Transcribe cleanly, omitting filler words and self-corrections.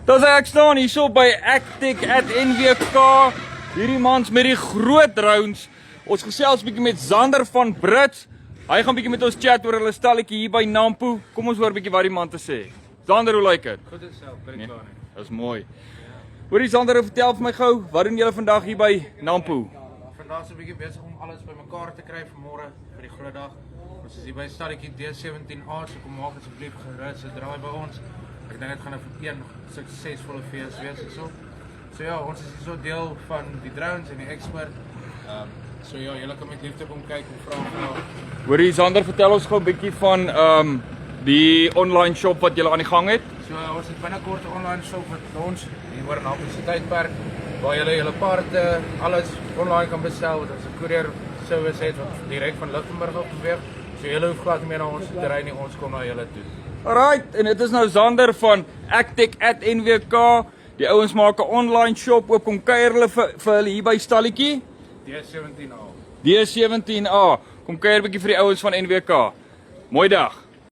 Dus ek staan hier so by Actic at NWK. Hierdie mans met die groot drones. Ons gesels bietjie met Zander van Brits. Hy gaan bietjie met ons chat oor hulle stalletjie hier by Nampo. Kom ons hoor bietjie wat die man te sê. Zander, hoe lyk dit? Goed self, baie klaar nie. Dis mooi. Hoorie Zander, vertel vir my gou, wat doen julle vandag hier by Nampo? Vandag is 'n bietjie besig om alles bymekaar te kry vir môre vir die groot dag. Ons is hier by stalletjie D17A, so kom maak asseblief gerus, so draai by ons. Ek dink dit gaan 'n suksesvolle fees wees so. So ja, ons is hier so deel van die drones en die expert. So ja, julle kan met liefde kom kyk en vra. Hoorie Zander, vertel ons gou 'n bietjie van die online shop wat julle aan die gang het. So ons het binnekort 'n online shop wat ons hier oor na die tydperk waar julle julle paarte alles online kan bestel wat ons 'n courier service het wat direk van Lichtenburg af beweeg. So julle hoef glad nie meer na ons te ry nie, ons kom na julle toe. Alright, en dit is nou Zander van Actic at NWK. Die ouens maak 'n online shop oop, kom kuier hulle vir hulle hier by stalletjie D17A. D17A. Kom kuier 'n bietjie vir die ouens van NWK. Mooi dag.